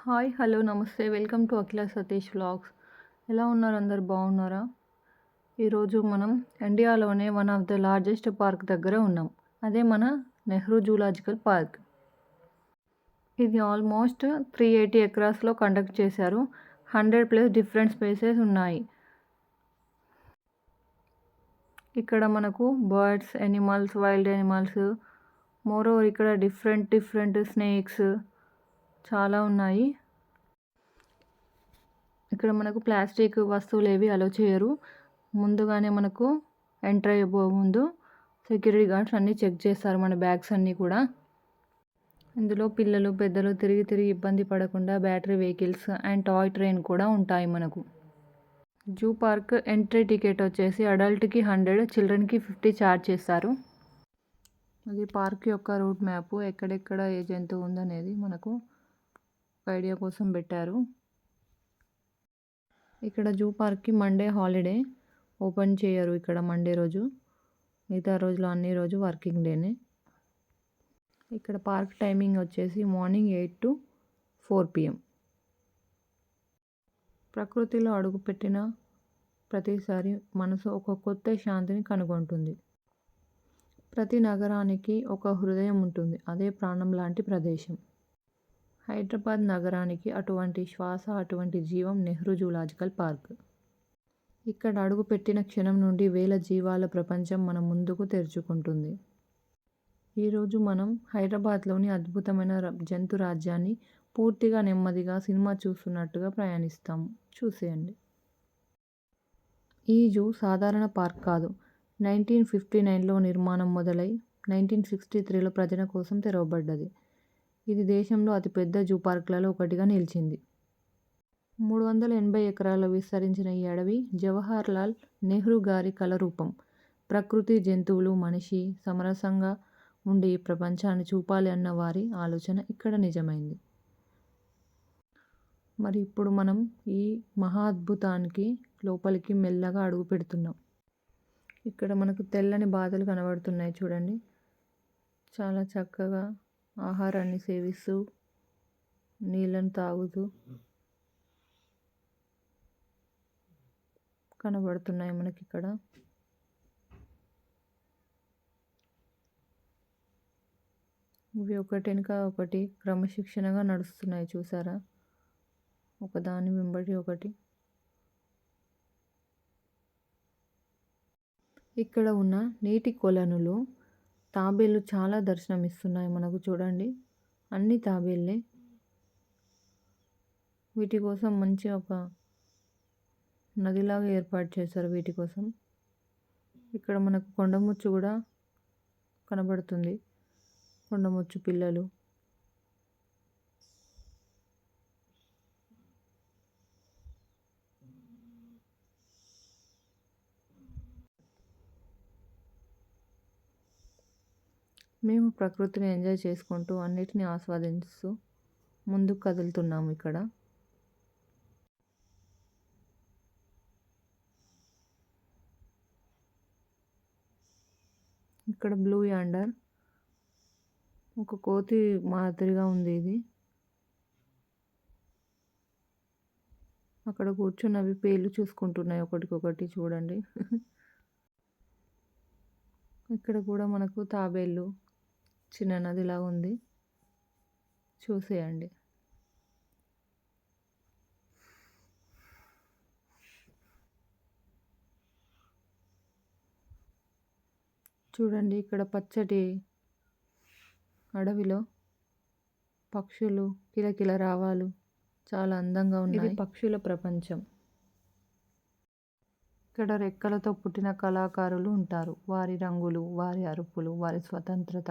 Hi hello నమస్తే welcome to Akhila Satish vlogs. ఎలా ఉన్నారు? అందరు బాగున్నారా? ఈరోజు మనం ఇండియాలోనే one of the largest park దగ్గర ఉన్నాం. అదే మన నెహ్రూ జూలాజికల్ పార్క్. ఇది ఆల్మోస్ట్ 380 ఎకరాస్లో కండక్ట్ చేశారు. 100+ డిఫరెంట్ స్పేసెస్ ఉన్నాయి. ఇక్కడ మనకు birds, animals, wild animals, moreover ఇక్కడ డిఫరెంట్ స్నేక్స్ చాలా ఉన్నాయి. ఇక్కడ మనకు ప్లాస్టిక్ వస్తువులు ఏవి అలో చేయరు. ముందుగానే మనకు ఎంటర్ అయ్యే ముందు సెక్యూరిటీ గార్డ్స్ అన్నీ చెక్ చేస్తారు మన బ్యాగ్స్ అన్నీ కూడా. ఇందులో పిల్లలు పెద్దలు తిరిగి ఇబ్బంది పడకుండా battery vehicles and toy train కూడా ఉంటాయి మనకు. జూ పార్క్ ఎంట్రీ టికెట్ వచ్చేసి అడల్ట్కి 100, చిల్డ్రన్కి 50 ఛార్జ్ చేస్తారు. అది పార్క్ యొక్క రూట్ మ్యాప్, ఎక్కడెక్కడ ఏ జంతువు ఉందనేది మనకు ఐడియా కోసం పెట్టారు. ఇక్కడ జూ పార్క్కి మండే హాలిడే, ఓపెన్ చేయరు ఇక్కడ మండే రోజు. మిగతా రోజులు అన్ని రోజు వర్కింగ్ డేనే. ఇక్కడ పార్క్ టైమింగ్ వచ్చేసి మార్నింగ్ 8 to 4 PM. ప్రకృతిలో అడుగుపెట్టిన ప్రతిసారి మనసు ఒక కొత్త శాంతిని కనుగొంటుంది. ప్రతి నగరానికి ఒక హృదయం ఉంటుంది, అదే ప్రాణం లాంటి ప్రదేశం. హైదరాబాద్ నగరానికి అటువంటి శ్వాస, అటువంటి జీవం నెహ్రూ జూలాజికల్ పార్క్. ఇక్కడ అడుగుపెట్టిన క్షణం నుండి వేల జీవాల ప్రపంచం మన ముందుకు తెరుచుకుంటుంది. ఈరోజు మనం హైదరాబాద్లోని అద్భుతమైన జంతు రాజ్యాన్ని పూర్తిగా నెమ్మదిగా సినిమా చూస్తున్నట్టుగా ప్రయాణిస్తాము. చూసేయండి. ఈ జూ సాధారణ పార్క్ కాదు. 1959లో నిర్మాణం మొదలై 1963లో ప్రజల కోసం తెరవబడ్డది. ఇది దేశంలో అతిపెద్ద జూ పార్కులలో ఒకటిగా నిలిచింది. 380 ఎకరాల్లో విస్తరించిన ఈ అడవి జవహర్ లాల్ నెహ్రూ గారి కలరూపం. ప్రకృతి, జంతువులు, మనిషి సమరసంగా ఉండి ఈ ప్రపంచాన్ని చూపాలి అన్న వారి ఆలోచన ఇక్కడ నిజమైంది. మరి ఇప్పుడు మనం ఈ మహా అద్భుతానికి లోపలికి మెల్లగా అడుగు పెడుతున్నాం. ఇక్కడ మనకు తెల్లని బాతులు కనబడుతున్నాయి చూడండి. చాలా చక్కగా ఆహారాన్ని సేవిస్తూ, నీళ్ళను తాగుతూ కనబడుతున్నాయి మనకి ఇక్కడ. ఇవి ఒకటి వెనుక ఒకటి క్రమశిక్షణగా నడుస్తున్నాయి చూసారా, ఒకదాని వెంబడి ఒకటి. ఇక్కడ ఉన్న నీటి కొలనులో తాబేళ్లు చాలా దర్శనమిస్తున్నాయి మనకు చూడండి. అన్ని తాబేళ్ళే. వీటి కోసం మంచి ఒక నదిలాగా ఏర్పాటు చేశారు వీటి కోసం. ఇక్కడ మనకు కొండముచ్చు కూడా కనబడుతుంది, కొండముచ్చు పిల్లలు. మేము ప్రకృతిని ఎంజాయ్ చేసుకుంటూ అన్నిటిని ఆస్వాదిస్తూ ముందుకు కదులుతున్నాము. ఇక్కడ బ్లూ యాండర్ ఒక కోతి మాదిరిగా ఉంది ఇది. అక్కడ కూర్చున్నవి పేర్లు చూసుకుంటున్నాయి ఒకటికొకటి చూడండి. ఇక్కడ కూడా మనకు తాబేళ్ళు, చిన్న నదిలా ఉంది, చూసేయండి. చూడండి ఇక్కడ పచ్చటి అడవిలో పక్షులు, కిలకిల రావాలు చాలా అందంగా ఉన్నాయి. ఇది పక్షుల ప్రపంచం. ఇక్కడ రెక్కలతో పుట్టిన కళాకారులు ఉంటారు. వారి రంగులు, వారి అరుపులు, వారి స్వతంత్రత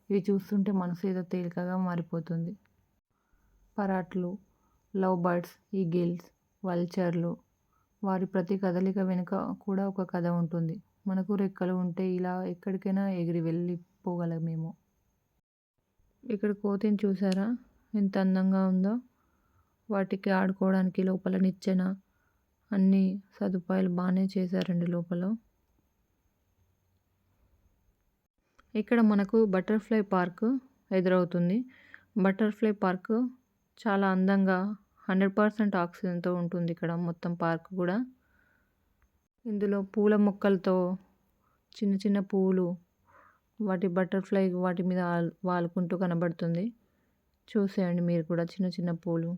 ఇవి చూస్తుంటే మనసు ఏదో తేలికగా మారిపోతుంది. పరాట్లు, లవ్ బర్డ్స్, ఈగిల్స్, వల్చర్లు, వారి ప్రతి కదలిక వెనుక కూడా ఒక కథ ఉంటుంది. మనకు రెక్కలు ఉంటే ఇలా ఎక్కడికైనా ఎగిరి వెళ్ళిపోగలమేమో. ఇక్కడ కోతిని చూసారా ఎంత అందంగా ఉందో. వాటికి ఆడుకోవడానికి లోపల నిచ్చెన, అన్ని సదుపాయాలు బాగానే చేశారండి లోపల. ఇక్కడ మనకు బటర్ఫ్లై పార్క్ ఎదురవుతుంది. బటర్ఫ్లై పార్క్ చాలా అందంగా 100% ఆక్సిజన్‌తో ఉంటుంది ఇక్కడ మొత్తం పార్క్ గూడా. ఇందులో పూల మొక్కలతో చిన్న చిన్న పువ్వులు వాటి బటర్‌ఫ్లై వాటి మీద వాలుకుంటూ కనబడుతుంది. చూసేయండి మీరు కూడా చిన్న చిన్న పూలు.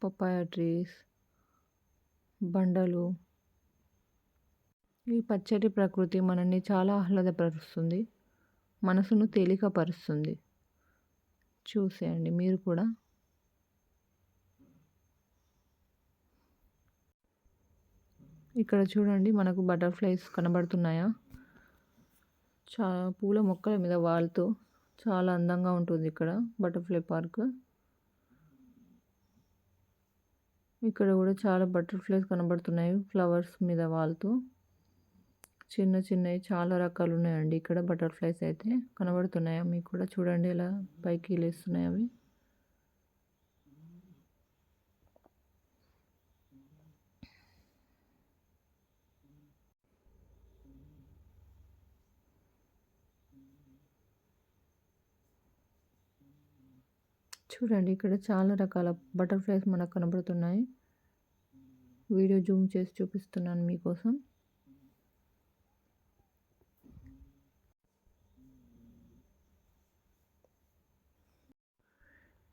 పపాయ ట్రీస్, బండలు. ఈ పచ్చటి ప్రకృతి మనల్ని చాలా ఆహ్లాదపరుస్తుంది. మనసును తేలికపరుస్తుంది. చూసేయండి మీరు కూడా. ఇక్కడ చూడండి మనకు బటర్‌ఫ్లైస్ కనబడుతున్నాయా? పూల మొక్కల మీద వాలుతూ చాలా అందంగా ఉంటుంది ఇక్కడ బటర్‌ఫ్లై పార్క్. ఇక్కడ కూడా చాలా బటర్‌ఫ్లైస్ కనబడుతున్నాయి ఫ్లవర్స్ మీద వాలుతూ. చిన్న చిన్నవి చాలా రకాలు ఉన్నాయండి ఇక్కడ బటర్‌ఫ్లైస్ అయితే. కనబడుతున్నాయా మీకు కూడా? చూడండి ఎలా పైకి లేస్తున్నాయి అవి. చూడండి ఇక్కడ చాలా రకాల బటర్‌ఫ్లైస్ మనకు కనబడుతున్నాయి. వీడియో జూమ్ చేసి చూపిస్తున్నాను మీకోసం.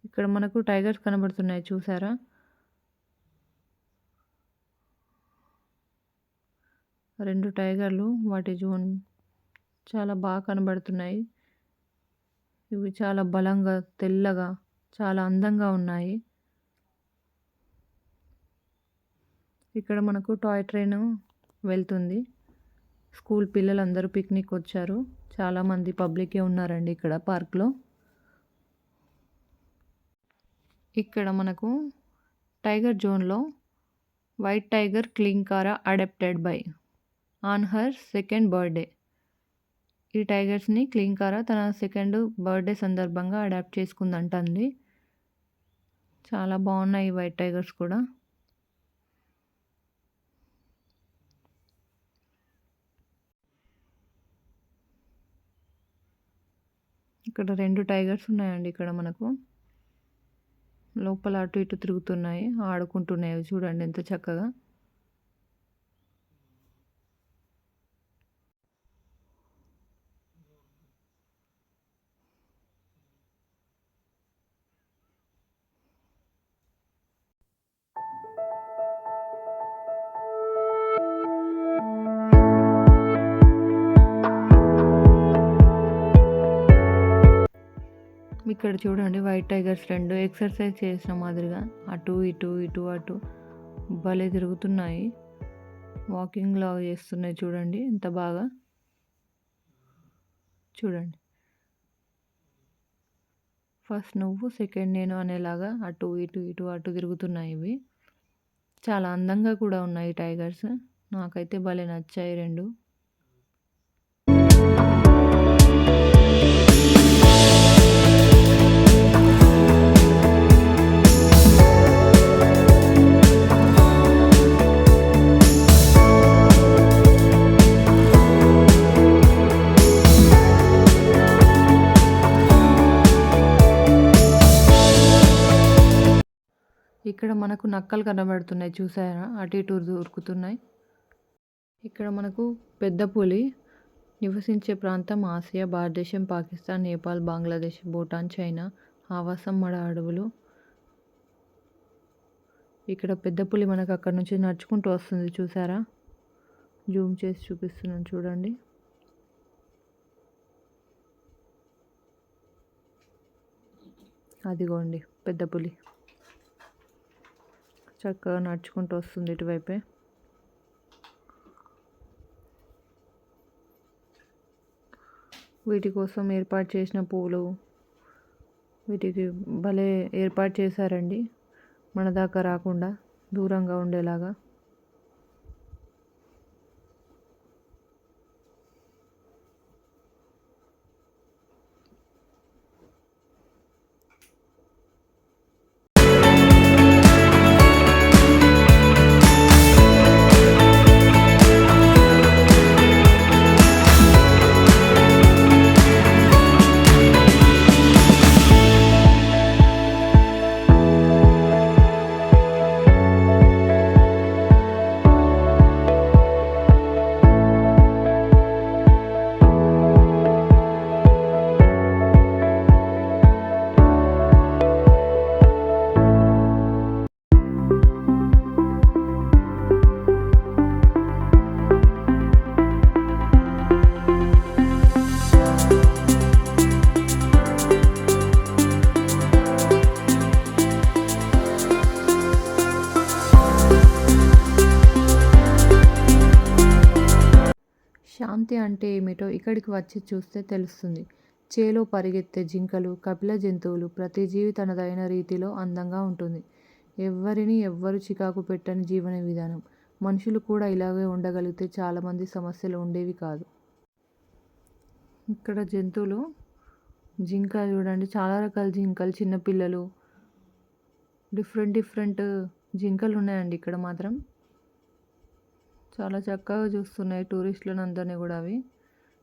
ఇక్కడ మనకు టైగర్స్ కనబడుతున్నాయి చూసారా? రెండు టైగర్లు వాటి జోన్ చాలా బాగా కనబడుతున్నాయి. ఇవి చాలా బలంగా, తెల్లగా, చాలా అందంగా ఉన్నాయి. ఇక్కడ మనకు టాయ్ ట్రైన్ వెళ్తుంది. స్కూల్ పిల్లలందరూ పిక్నిక్ వచ్చారు. చాలామంది పబ్లికే ఉన్నారండి ఇక్కడ పార్క్లో. ఇక్కడ మనకు టైగర్ జోన్లో white tiger Klinkaara adopted by on her second birthday. ఈ టైగర్స్ని క్లింకారా తన సెకండ్ బర్త్డే సందర్భంగా అడాప్ట్ చేసుకుందంటండి. చాలా బాగున్నాయి ఈ వైట్ టైగర్స్ కూడా. ఇక్కడ రెండు టైగర్స్ ఉన్నాయండి ఇక్కడ మనకు. లోపల అటు ఇటు తిరుగుతున్నాయి, ఆడుకుంటున్నాయి. చూడండి ఎంత చక్కగా. ఇక్కడ చూడండి వైట్ టైగర్స్ రెండు ఎక్సర్సైజ్ చేసిన మాదిరిగా అటు ఇటు ఇటు అటు భలే తిరుగుతున్నాయి. వాకింగ్ లాగా చేస్తున్నాయి చూడండి ఎంత బాగా. చూడండి ఫస్ట్ నువ్వు సెకండ్ నేను అనేలాగా అటు ఇటు ఇటు అటు తిరుగుతున్నాయి ఇవి. చాలా అందంగా కూడా ఉన్నాయి టైగర్స్. నాకైతే భలే నచ్చాయి రెండు. ఇక్కడ మనకు నక్కలు కనబడుతున్నాయి చూసారా? అటు ఇటు దొరుకుతున్నాయి. ఇక్కడ మనకు పెద్ద పులి నివసించే ప్రాంతం ఆసియా, భారతదేశం, పాకిస్తాన్, నేపాల్, బంగ్లాదేశ్, భూటాన్, చైనా ఆవాసం మడ అడవులు. ఇక్కడ పెద్ద పులి మనకు అక్కడ నుంచి నడుచుకుంటూ వస్తుంది చూసారా? జూమ్ చేసి చూపిస్తున్నాను చూడండి. అదిగోండి పెద్ద పులి చక్కగా నడుచుకుంటూ వస్తుంది ఇటువైపే. వీటి కోసం ఏర్పాటు చేసిన పూలు వీటికి భలే ఏర్పాటు చేశారండి. మన దాకా రాకుండా దూరంగా ఉండేలాగా. ప్రశాంతి అంటే ఏమిటో ఇక్కడికి వచ్చి చూస్తే తెలుస్తుంది. చేలో పరిగెత్తే జింకలు, కపిల జంతువులు ప్రతి జీవి తనదైన రీతిలో అందంగా ఉంటుంది. ఎవ్వరిని ఎవ్వరు చికాకు పెట్టని జీవన విధానం. మనుషులు కూడా ఇలాగే ఉండగలిగితే చాలామంది సమస్యలు ఉండేవి కాదు. ఇక్కడ జంతువులు జింక చూడండి, చాలా రకాల జింకలు, చిన్నపిల్లలు, డిఫరెంట్ జింకలు ఉన్నాయండి ఇక్కడ మాత్రం. చాలా చక్కగా చూస్తున్నాయి టూరిస్టులను అందరినీ కూడా అవి.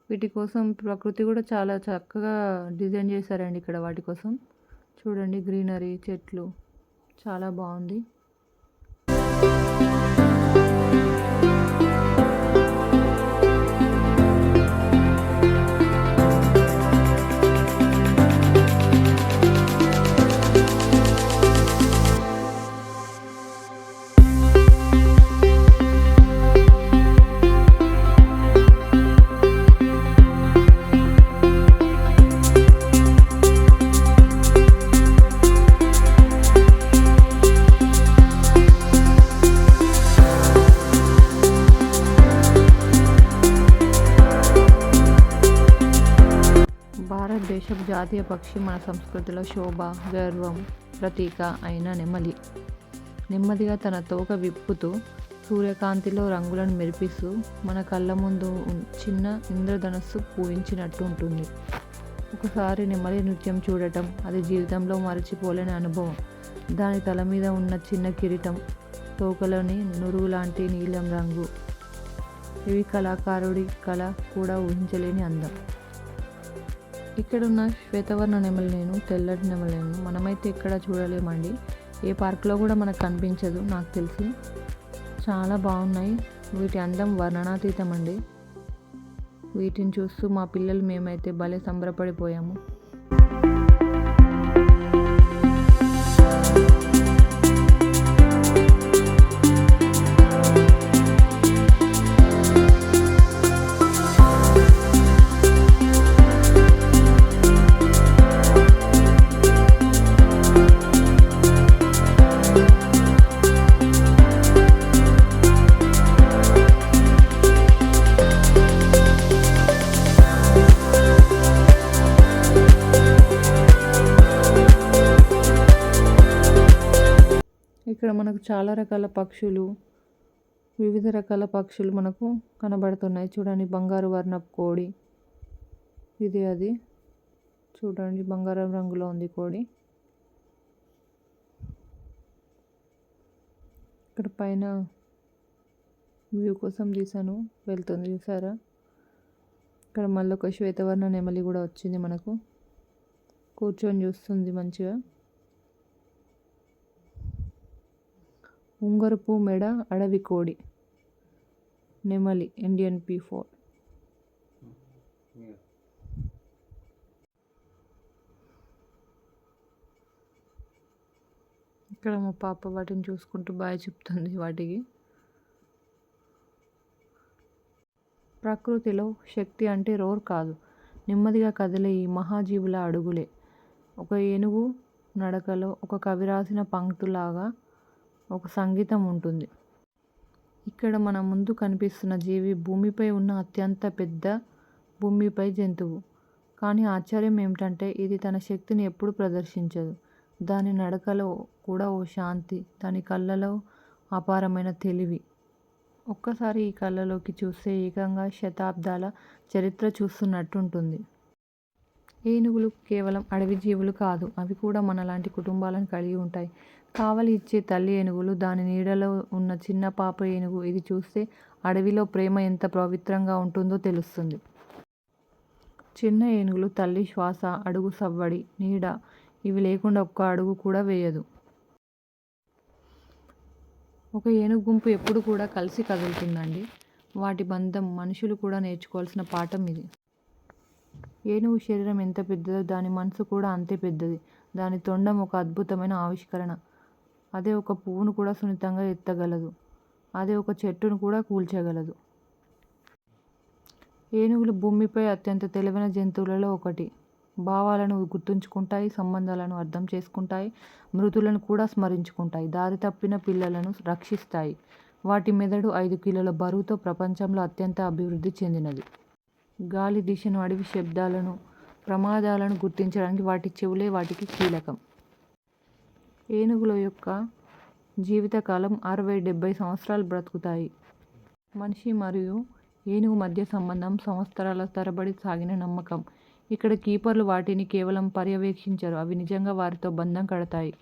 వీటి కోసం ప్రకృతి కూడా చాలా చక్కగా డిజైన్ చేశారండి ఇక్కడ వాటి కోసం. చూడండి గ్రీనరీ, చెట్లు చాలా బాగుంది. భారతదేశపు జాతీయ పక్షి, మన సంస్కృతిలో శోభ, గర్వం ప్రతీక అయిన నెమలి నెమ్మదిగా తన తోక విప్పుతూ సూర్యకాంతిలో రంగులను మెరిపిస్తూ మన కళ్ళ ముందు చిన్న ఇంద్రధనస్సు పూయించినట్టు ఉంటుంది. ఒకసారి నెమలి నృత్యం చూడటం అది జీవితంలో మరచిపోలేని అనుభవం. దాని తల మీద ఉన్న చిన్న కిరీటం, తోకలోని నురుగు లాంటి నీలం రంగు, ఇవి కళాకారుడి కళ కూడా ఊహించలేని అందం. ఇక్కడున్న శ్వేతవర్ణ నెమలినేను, తెల్లటి నెమలినేను మనమైతే ఎక్కడ చూడలేమండి. ఏ పార్క్లో కూడా మనకు కనిపించదు నాకు తెలిసి. చాలా బాగున్నాయి. వీటి అందం వర్ణనాతీతం అండి. వీటిని చూస్తూ మా పిల్లలు మేమైతే భలే సంబరపడిపోయాము. ఇక్కడ మనకు చాలా రకాల పక్షులు, వివిధ రకాల పక్షులు మనకు కనబడుతున్నాయి. చూడండి బంగారు వర్ణపు కోడి, ఇది అది చూడండి బంగారం రంగులో ఉంది కోడి. ఇక్కడ పైన వ్యూ కోసం తీసాను, వెళ్తుంది చూసారా. ఇక్కడ మళ్ళీ ఒక శ్వేతవర్ణ నెమలి కూడా వచ్చింది మనకు, కూర్చొని చూస్తుంది మంచిగా. ఉంగరపు మెడ అడవి కోడి నెమలి ఇండియన్ P4. ఇక్కడ మా పాప వాటిని చూసుకుంటూ బాయ్ చెప్తుంది వాటికి. ప్రకృతిలో శక్తి అంటే రోర్ కాదు, నెమ్మదిగా కదిలే ఈ మహాజీవుల అడుగులే. ఒక ఏనుగు నడకలో ఒక కవి రాసిన పంక్తులాగా ఒక సంగీతం ఉంటుంది. ఇక్కడ మన ముందు కనిపిస్తున్న జీవి భూమిపై ఉన్న అత్యంత పెద్ద భూమిపై జంతువు. కానీ ఆశ్చర్యం ఏమిటంటే ఇది తన శక్తిని ఎప్పుడు ప్రదర్శించదు. దాని నడకలో కూడా ఓ శాంతి, దాని కళ్ళలో అపారమైన తెలివి. ఒక్కసారి ఈ కళ్ళలోకి చూస్తే ఏకంగా శతాబ్దాల చరిత్ర చూస్తున్నట్టుంటుంది. ఏనుగులు కేవలం అడవి జీవులు కాదు, అవి కూడా మనలాంటి కుటుంబాలను కలిగి ఉంటాయి. కావలి ఇచ్చే తల్లి ఏనుగులు, దాని నీడలో ఉన్న చిన్న పాప ఏనుగు, ఇది చూస్తే అడవిలో ప్రేమ ఎంత పవిత్రంగా ఉంటుందో తెలుస్తుంది. చిన్న ఏనుగులు తల్లి శ్వాస, అడుగు సవ్వడి, నీడ ఇవి లేకుండా ఒక్క అడుగు కూడా వేయదు. ఒక ఏనుగు గుంపు ఎప్పుడు కూడా కలిసి కదులుతుందండి. వాటి బంధం మనుషులు కూడా నేర్చుకోవాల్సిన పాఠం ఇది. ఏనుగు శరీరం ఎంత పెద్దదో దాని మనసు కూడా అంతే పెద్దది. దాని తొండం ఒక అద్భుతమైన ఆవిష్కరణ. అదే ఒక పువ్వును కూడా సున్నితంగా ఎత్తగలదు. అదే ఒక చెట్టును కూడా కూల్చగలదు. ఏనుగులు భూమిపై అత్యంత తెలివైన జంతువులలో ఒకటి. భావాలను గుర్తుంచుకుంటాయి, సంబంధాలను అర్థం చేసుకుంటాయి, మృతులను కూడా స్మరించుకుంటాయి, దారి తప్పిన పిల్లలను రక్షిస్తాయి. వాటి మెదడు 5 కిలోల బరువుతో ప్రపంచంలో అత్యంత అభివృద్ధి చెందినది. గాలి దిశను, అడవి శబ్దాలను, ప్రమాదాలను గుర్తించడానికి వాటి చెవులే వాటికి కీలకం. ఏనుగుల యొక్క జీవితకాలం 60-70 సంవత్సరాలు బ్రతుకుతాయి. మనిషి మరియు ఏనుగు మధ్య సంబంధం సంవత్సరాల తరబడి సాగిన నమ్మకం. ఇక్కడ కీపర్లు వాటిని కేవలం పర్యవేక్షించరు, అవి నిజంగా వారితో బంధం కడతాయి.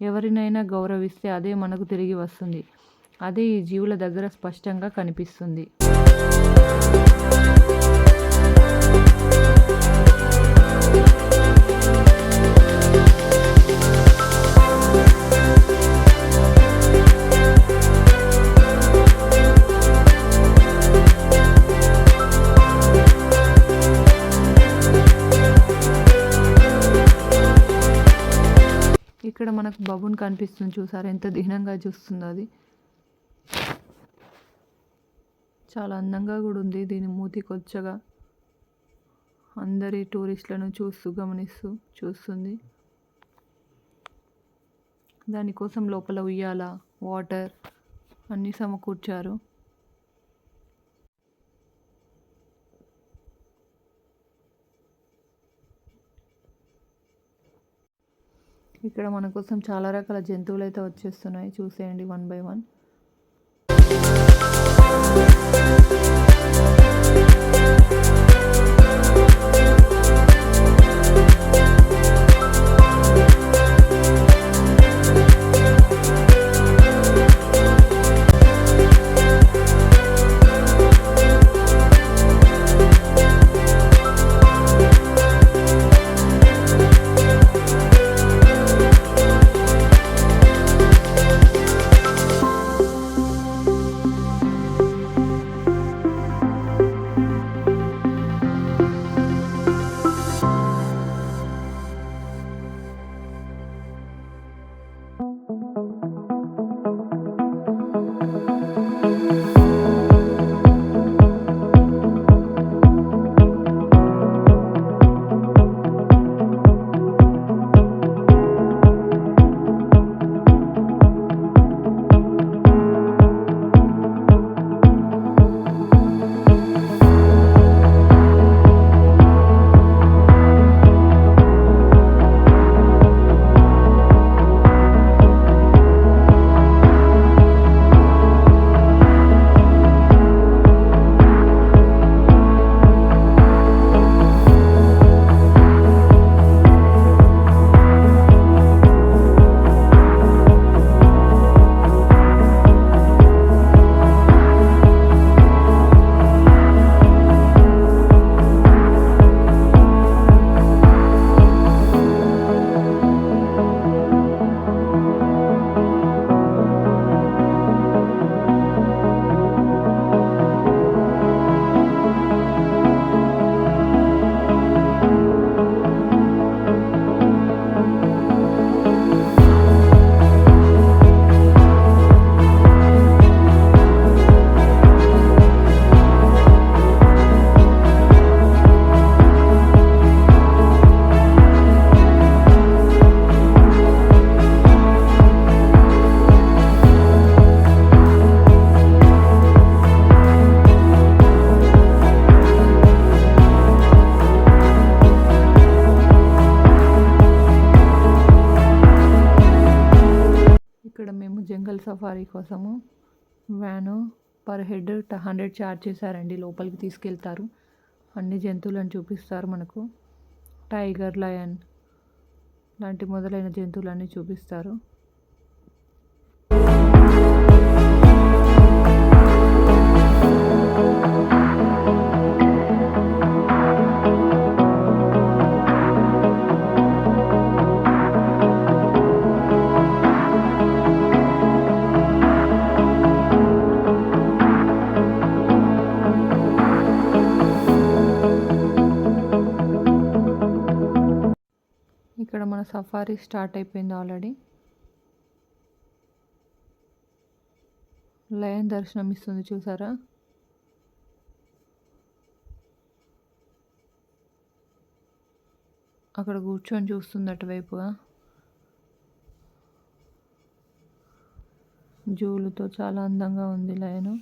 ఎవరినైనా గౌరవిస్తే అదే మనకు తిరిగి వస్తుంది. అదే ఈ జీవుల దగ్గర స్పష్టంగా కనిపిస్తుంది. ఇక్కడ మనకు బబూన్ కనిపిస్తుంది, చూసారా ఎంత దీనంగా చూస్తుందో. అది చాలా అందంగా కూడా ఉంది. దీని మూతి కొచ్చగా అందరి టూరిస్టులను గమనిస్తూ చూస్తుంది. దానికోసం లోపల ఉయ్యాల, వాటర్ అన్నీ సమకూర్చారు. ఇక్కడ మన కోసం చాలా రకాల జంతువులు అయితే వచ్చేస్తున్నాయి, చూసేయండి 1 by 1. జంగల్ సఫారీ కోసము వ్యాను పర్ హెడ్ 100 ఛార్జ్ చేశారండి. లోపలికి తీసుకెళ్తారు, అన్ని జంతువులను చూపిస్తారు మనకు. టైగర్, లయన్ లాంటి మొదలైన జంతువులన్నీ చూపిస్తారు. ఇక్కడ మన సఫారీ స్టార్ట్ అయిపోయింది ఆల్రెడీ. లయన్ దర్శనం ఇస్తుంది, చూసారా? అక్కడ కూర్చొని చూస్తుంది అటువైపుగా. జూలుతో చాలా అందంగా ఉంది లయను.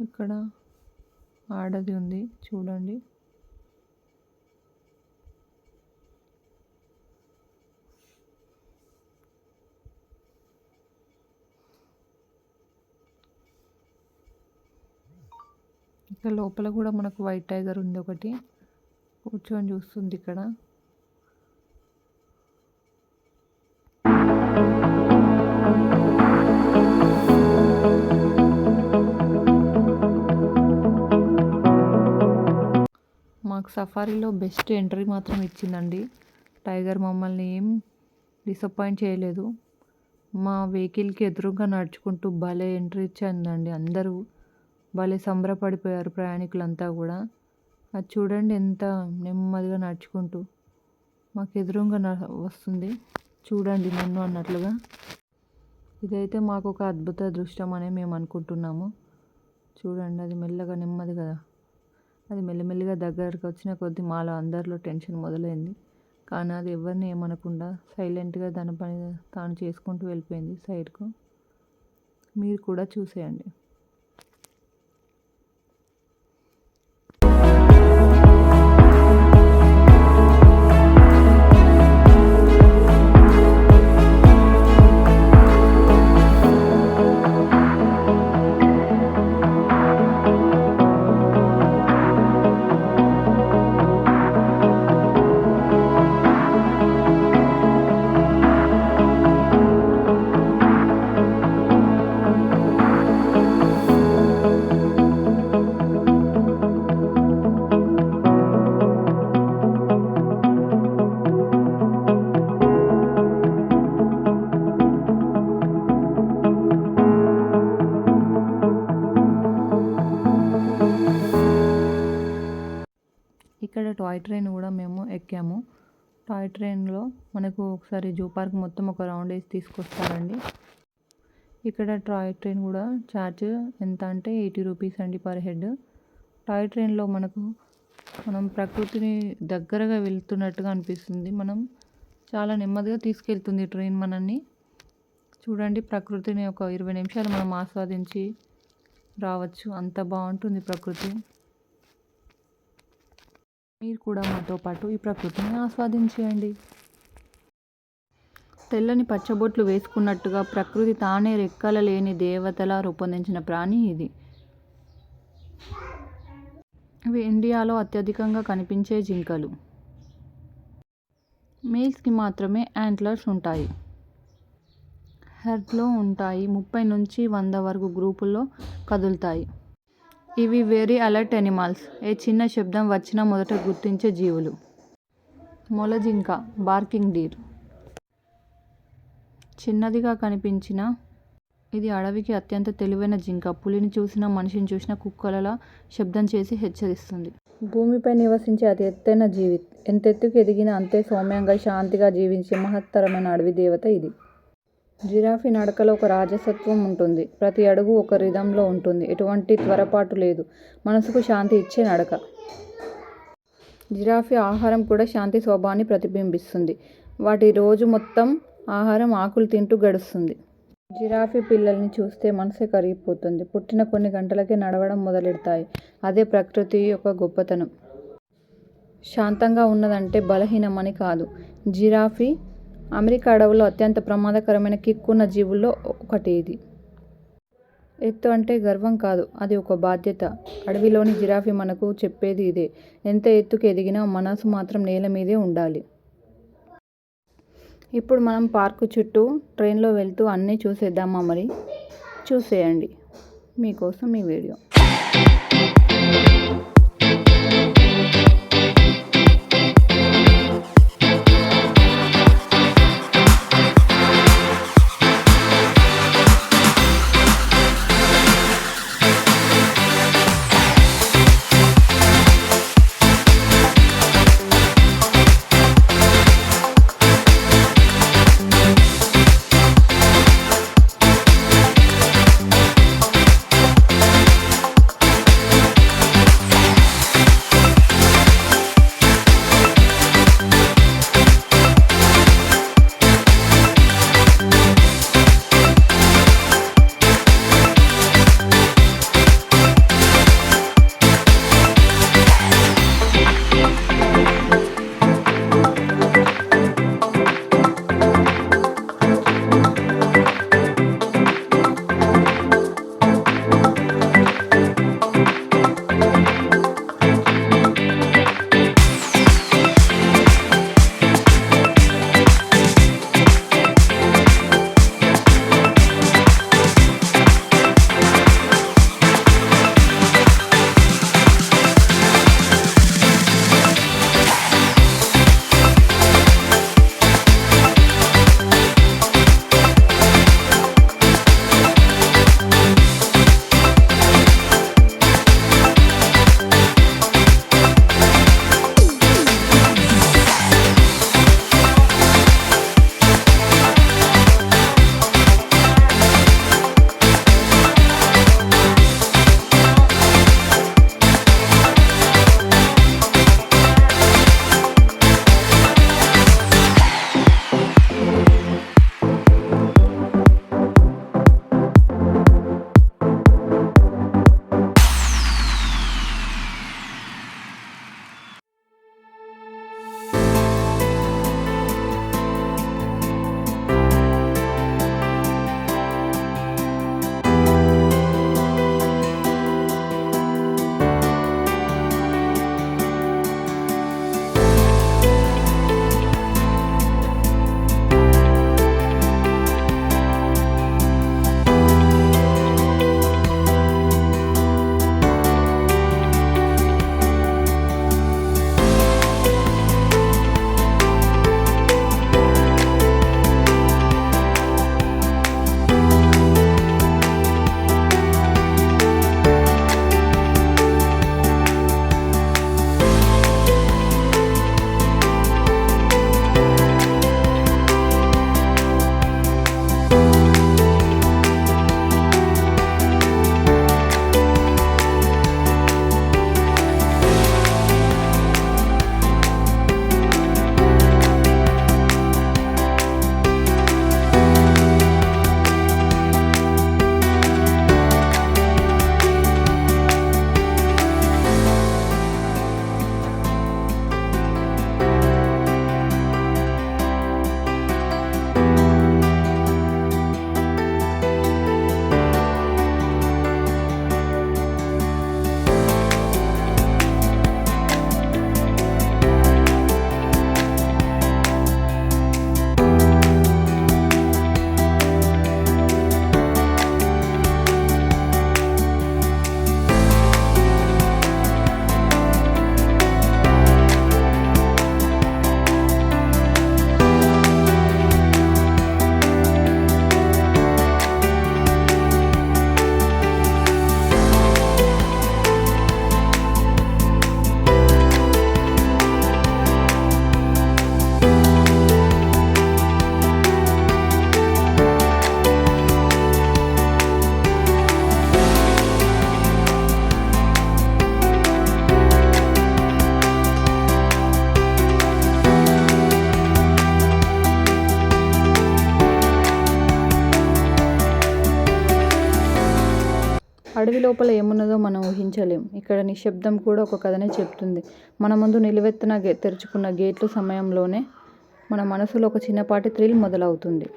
ఇక్కడ ఆడది ఉంది చూడండి. ఇక్కడ లోపల కూడా మనకు వైట్ టైగర్ ఉంది ఒకటి, కూర్చొని చూస్తుంది ఇక్కడ. మాకు సఫారీలో బెస్ట్ ఎంట్రీ మాత్రం ఇచ్చిందండి. టైగర్ మమ్మల్ని ఏం డిసప్పాయింట్ చేయలేదు. మా వెహికల్కి ఎదురుగా నడుచుకుంటూ భలే ఎంట్రీ ఇచ్చిందండి. అందరూ భలే సంబరపడిపోయారు ప్రయాణికులంతా కూడా. అది చూడండి ఎంత నెమ్మదిగా నడుచుకుంటూ మాకు ఎదురుగా వస్తుంది, చూడండి నన్ను అన్నట్లుగా. ఇదైతే మాకు ఒక అద్భుత అదృష్టం అని మేము అనుకుంటున్నాము. చూడండి అది మెల్లగా నెమ్మదిగా, అది మెల్లిమెల్లిగా దగ్గరికి వచ్చిన కొద్దీ మాలో అందరిలో టెన్షన్ మొదలైంది. కానీ అది ఎవరిని ఏమనకుండా సైలెంట్గా దాని పని తాను చేసుకుంటూ వెళ్ళిపోయింది సైడ్కు. మీరు కూడా చూసేయండి. ఇక్కడ టాయ్ ట్రైన్ కూడా మేము ఎక్కాము. టాయ్ ట్రైన్లో మనకు ఒకసారి జూ పార్క్ మొత్తం ఒక రౌండ్ వేసి తీసుకొస్తారండి. ఇక్కడ టాయ్ ట్రైన్ కూడా ఛార్జ్ ఎంత అంటే 80 రూపీస్ అండి పర్ హెడ్. టాయ్ ట్రైన్లో మనం ప్రకృతిని దగ్గరగా వెళ్తున్నట్టుగా అనిపిస్తుంది. చాలా నెమ్మదిగా తీసుకెళ్తుంది ట్రైన్ మనల్ని. చూడండి ప్రకృతిని ఒక 20 నిమిషాలు మనం ఆస్వాదించి రావచ్చు, అంత బాగుంటుంది ప్రకృతి. మీరు కూడా మాతో పాటు ఈ ప్రకృతిని ఆస్వాదించేయండి. తెల్లని పచ్చబొట్లు వేసుకున్నట్టుగా ప్రకృతి తానే రెక్కల లేని దేవతలా రూపొందించిన ప్రాణి ఇది. ఇవి ఇండియాలో అత్యధికంగా కనిపించే జింకలు. మేల్స్కి మాత్రమే యాంట్లర్స్ ఉంటాయి. హెర్డ్లో ఉంటాయి. 30 నుంచి 100 వరకు గ్రూపుల్లో కదులుతాయి. ఇవి వెరీ అలర్ట్ ఎనిమల్స్. ఏ చిన్న శబ్దం వచ్చినా మొదట గుర్తించే జీవులు. మొలజింక, బార్కింగ్ డీర్. చిన్నదిగా కనిపించిన ఇది అడవికి అత్యంత తెలివైన జింక. పులిని చూసినా మనిషిని చూసినా కుక్కలలా శబ్దం చేసి హెచ్చరిస్తుంది. భూమిపై నివసించే అతి ఎత్తైన జీవి. ఎంతెత్తుకు ఎదిగినా అంతే సౌమ్యంగా శాంతిగా జీవించే మహత్తరమైన అడవి దేవత ఇది. జిరాఫీ నడకలో ఒక రాజసత్వం ఉంటుంది. ప్రతి అడుగు ఒక రిథంలో ఉంటుంది. ఎటువంటి త్వరపాటు లేదు. మనసుకు శాంతి ఇచ్చే నడక. జిరాఫీ ఆహారం కూడా శాంతి స్వభావాన్ని ప్రతిబింబిస్తుంది. వాటి రోజు మొత్తం ఆహారం ఆకులు తింటూ గడుస్తుంది. జిరాఫీ పిల్లల్ని చూస్తే మనసే కరిగిపోతుంది. పుట్టిన కొన్ని గంటలకే నడవడం మొదలెడతాయి. అదే ప్రకృతి యొక్క గొప్పతనం. శాంతంగా ఉన్నదంటే బలహీనమని కాదు. జిరాఫీ అమెరికా అడవుల్లో అత్యంత ప్రమాదకరమైన కిక్కున్న జీవుల్లో ఒకటి ఇది. ఎత్తు అంటే గర్వం కాదు, అది ఒక బాధ్యత. అడవిలోని జిరాఫీ మనకు చెప్పేది ఇదే. ఎంత ఎత్తుకు ఎదిగినా మనసు మాత్రం నేల మీదే ఉండాలి. ఇప్పుడు మనం పార్కు చుట్టూ ట్రైన్లో వెళ్తూ అన్నీ చూసేద్దామా? మరి చూసేయండి. మీకోసం ఈ వీడియో. అడవి లోపల ఏమున్నదో మనం ఊహించలేం. ఇక్కడ నిశ్శబ్దం కూడా ఒక కథనే చెప్తుంది. మన ముందు నిలువెత్తున తెరుచుకున్న గేట్లు సమయంలోనే మన మనసులో ఒక చిన్నపాటి థ్రిల్ మొదలవుతుంది.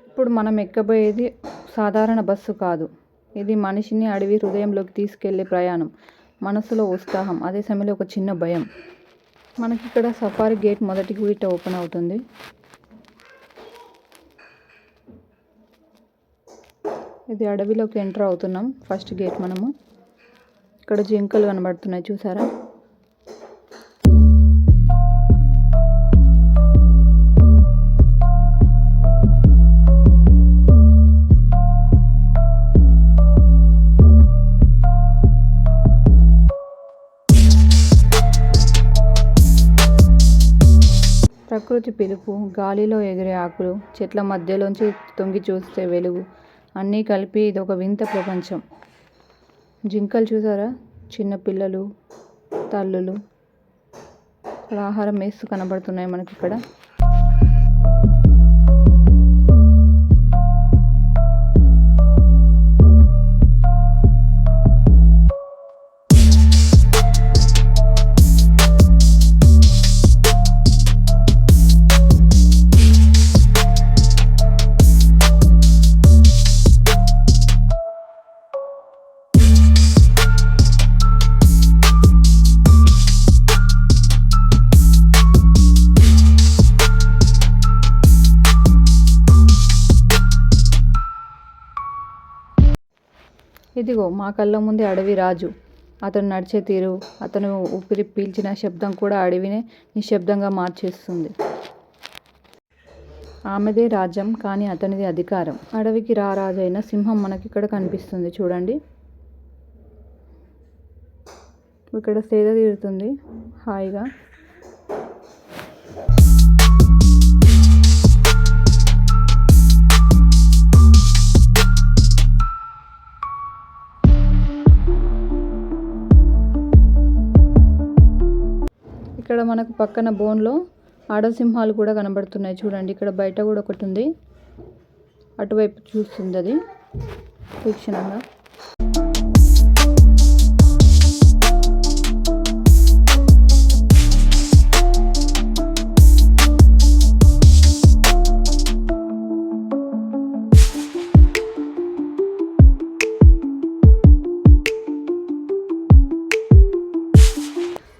ఇప్పుడు మనం ఎక్కబోయేది సాధారణ బస్సు కాదు. ఇది మనిషిని అడవి హృదయంలోకి తీసుకెళ్లే ప్రయాణం. మనసులో ఉత్సాహం, అదే సమయంలో ఒక చిన్న భయం. మనకిక్కడ సఫారీ గేట్ మొదటి గేట్ ఓపెన్ అవుతుంది. ఇది అడవిలోకి ఎంటర్ అవుతున్నాం. ఫస్ట్ గేట్ మనము. ఇక్కడ జింకలు కనబడుతున్నాయి, చూసారా? ప్రకృతి పిలుపు, గాలిలో ఎగిరే ఆకులు, చెట్ల మధ్యలోంచి తొంగి చూస్తే వెలుగు, అన్నీ కలిపి ఇది ఒక వింత ప్రపంచం. జింకలు చూసారా? చిన్న పిల్లలు, తల్లులు ఇక్కడ ఆహారం వేస్తూ కనబడుతున్నాయి మనకి ఇక్కడ. ఇదిగో మా కళ్ళ ముందే అడవి రాజు. అతను నడిచే తీరు, అతను ఊపిరి పీల్చిన శబ్దం కూడా అడవినే నిశ్శబ్దంగా మార్చేస్తుంది. ఆమెదే రాజ్యం, కానీ అతనిది అధికారం. అడవికి రారాజైన సింహం మనకిక్కడ కనిపిస్తుంది, చూడండి. ఇక్కడ సేద తీరుతుంది హాయిగా. ఇక్కడ మనకు పక్కన బోన్లో ఆడసింహాలు కూడా కనబడుతున్నాయి, చూడండి. ఇక్కడ బయట కూడా ఒకటి ఉంది, అటువైపు చూస్తుంది అది తీక్షణంగా.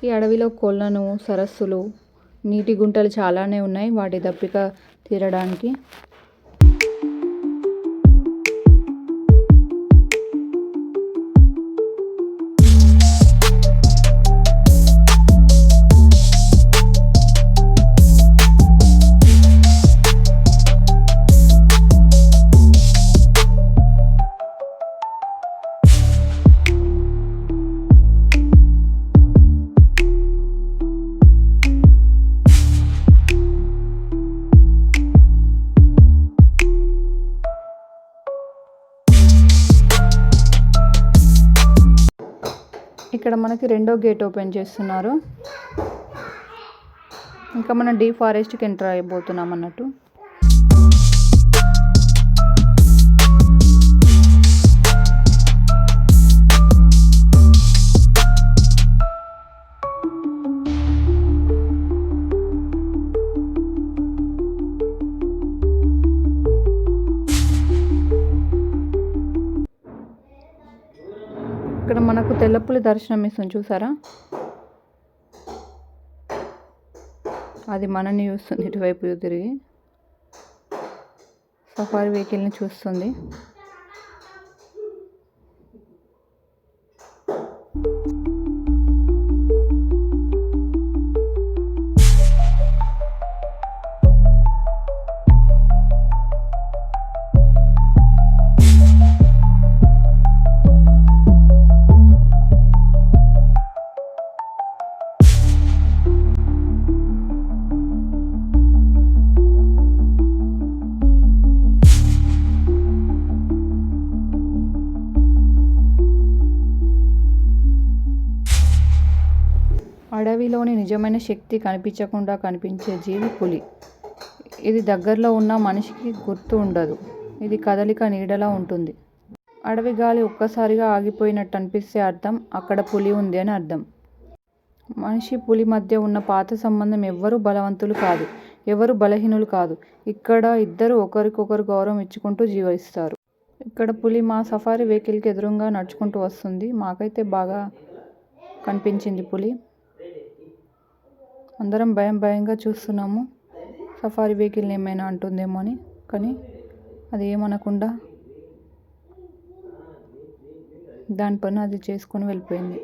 ఈ అడవిలో కొలను, సరస్సులు, నీటి గుంటలు చాలానే ఉన్నాయి వాటి దప్పిక తీరడానికి. ఇక్కడ మనకి రెండో గేట్ ఓపెన్ చేస్తున్నారు. ఇంకా మనం డీ ఫారెస్ట్కి ఎంటర్ అయిపోతున్నాం అన్నట్టు. ఇక్కడ మనకు తెల్లపులి దర్శనం ఇస్తుంది చూసారా, అది మనని చూస్తుంది, ఇటువైపు తిరిగి సఫారీ వెహికల్ని చూస్తుంది. అడవిలోని నిజమైన శక్తి కనిపించకుండా కనిపించే జీవి పులి. ఇది దగ్గరలో ఉన్న మనిషికి గుర్తు ఉండదు. ఇది కదలిక నీడలా ఉంటుంది. అడవి గాలి ఒక్కసారిగా ఆగిపోయినట్టు అనిపిస్తే అర్థం అక్కడ పులి ఉంది అని అర్థం. మనిషి పులి మధ్య ఉన్న పాత సంబంధం ఎవ్వరూ బలవంతులు కాదు, ఎవరు బలహీనులు కాదు. ఇక్కడ ఇద్దరు ఒకరికొకరు గౌరవం ఇచ్చుకుంటూ జీవిస్తారు. ఇక్కడ పులి మా సఫారీ వెహికల్కి ఎదురుగా నడుచుకుంటూ వస్తుంది. మాకైతే బాగా కనిపించింది పులి. అందరం భయంగా చూస్తున్నాము, సఫారీ వెహికల్ని ఏమైనా అంటుందేమో అని. కానీ అది ఏమనకుండా దాని పని అది చేసుకొని వెళ్ళిపోయింది.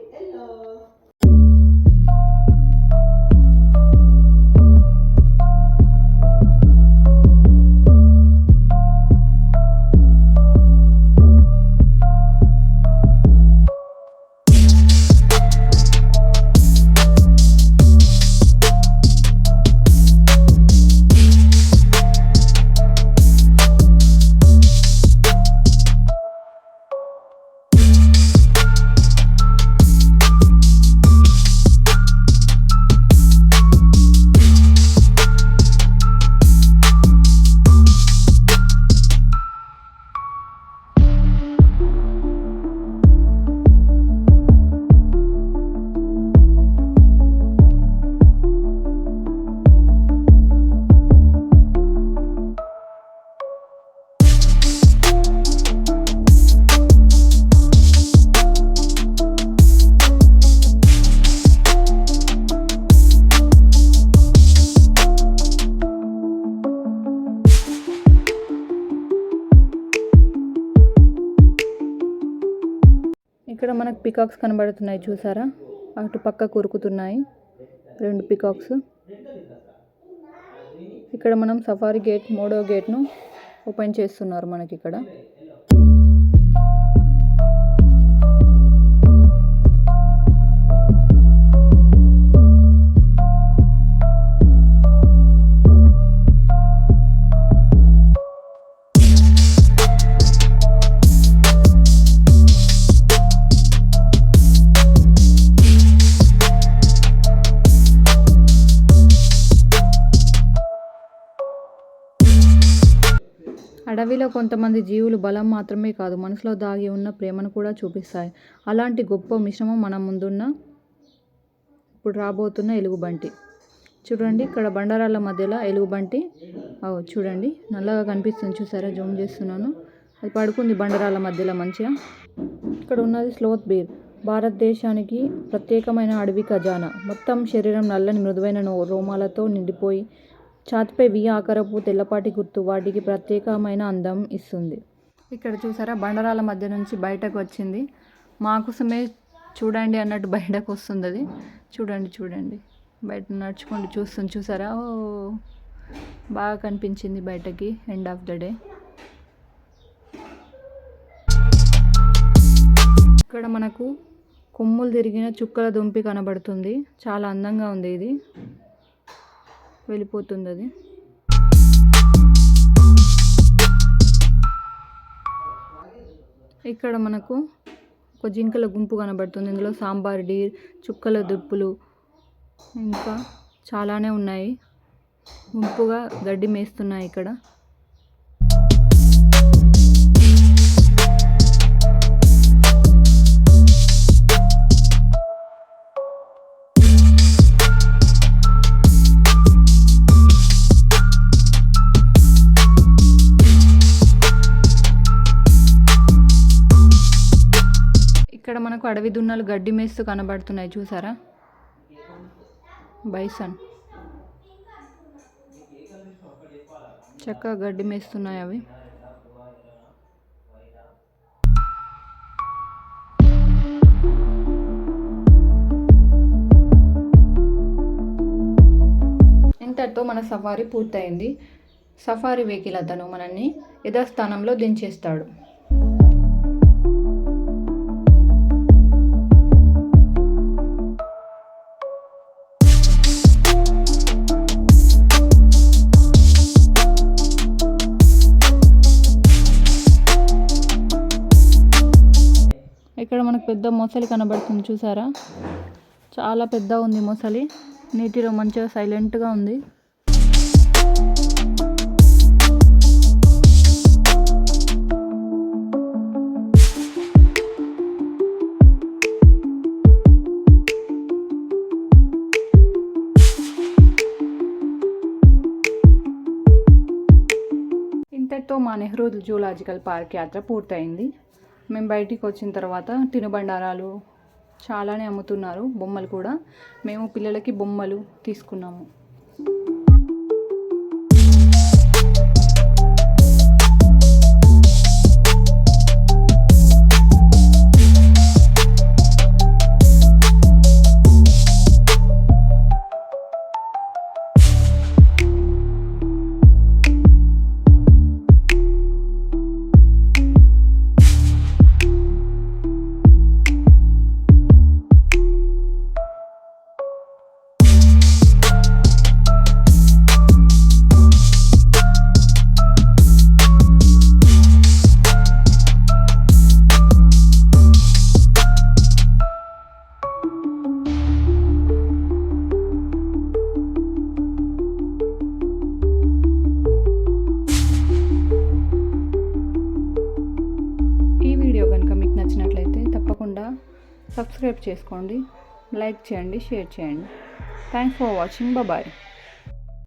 ఇక్కడ మనకు పికాక్స్ కనబడుతున్నాయి చూసారా, అటు పక్క కొరుకుతున్నాయి 2 పికాక్స్. ఇక్కడ మనం సఫారీ గేట్ 3వ గేట్ను ఓపెన్ చేస్తున్నారు మనకి ఇక్కడ. అడవిలో కొంతమంది జీవులు బలం మాత్రమే కాదు, మనసులో దాగి ఉన్న ప్రేమను కూడా చూపిస్తాయి. అలాంటి గొప్ప మిశ్రమం మన ముందున్న ఇప్పుడు రాబోతున్న ఎలుగుబంటి. చూడండి, ఇక్కడ బండరాళ్ళ మధ్యలో ఎలుగుబంటి చూడండి నల్లగా కనిపిస్తుంది చూసారా, జూమ్ చేస్తున్నాను. అది పడుకుంది బండరాళ్ళ మధ్యలో మంచిగా. ఇక్కడ ఉన్నది స్లోత్ బేర్, భారతదేశానికి ప్రత్యేకమైన అడవి ఖజానా. మొత్తం శరీరం నల్లని మృదువైన రోమాలతో నిండిపోయి ఛాతిపై వి ఆకారపు తెల్లపాటి గుర్తు వాటికి ప్రత్యేకమైన అందం ఇస్తుంది. ఇక్కడ చూసారా, బండరాల మధ్య నుంచి బయటకు వచ్చింది. మాకోసమే చూడండి అన్నట్టు బయటకు వస్తుంది అది. చూడండి బయట నడుచుకుంటూ చూస్తుంది చూసారా. ఓ బాగా కనిపించింది బయటకి ఎండ్ ఆఫ్ ద డే. ఇక్కడ మనకు కొమ్ములు తిరిగిన చుక్కల దుంపి కనబడుతుంది. చాలా అందంగా ఉంది ఇది. వెళ్ళిపోతుంది అది. ఇక్కడ మనకు ఒక జింకల గుంపు కనబడుతుంది. ఇందులో సాంబార్ డీర్, చుక్కల దుప్పులు ఇంకా చాలానే ఉన్నాయి. గుంపుగా గడ్డి మేస్తున్నాయి ఇక్కడ. ఇక్కడ మనకు అడవి దున్నలు గడ్డి మేస్తూ కనబడుతున్నాయి, చూసారా? బైసన్ చక్కగా గడ్డి మేస్తున్నాయి అవి. ఇంతటితో మన సఫారీ పూర్తయింది. సఫారీ వెహికల్ అతను మనల్ని యథాస్థానంలో దించేస్తాడు. ఇక్కడ మనకు పెద్ద మొసలి కనబడుతుంది, చూసారా? చాలా పెద్ద ఉంది మొసలి. నీటిలో మంచిగా సైలెంట్గా ఉంది. ఇంతటితో మా నెహ్రూ జూలాజికల్ పార్క్ యాత్ర పూర్తయింది. మేము బయటికి వచ్చిన తర్వాత తినుబండారాలు చాలానే అమ్ముతున్నారు, బొమ్మలు కూడా. మేము పిల్లలకి బొమ్మలు తీసుకున్నాము. సబ్స్క్రైబ్ చేసుకోండి, లైక్ చేయండి, షేర్ చేయండి. Thanks for watching. బాయ్.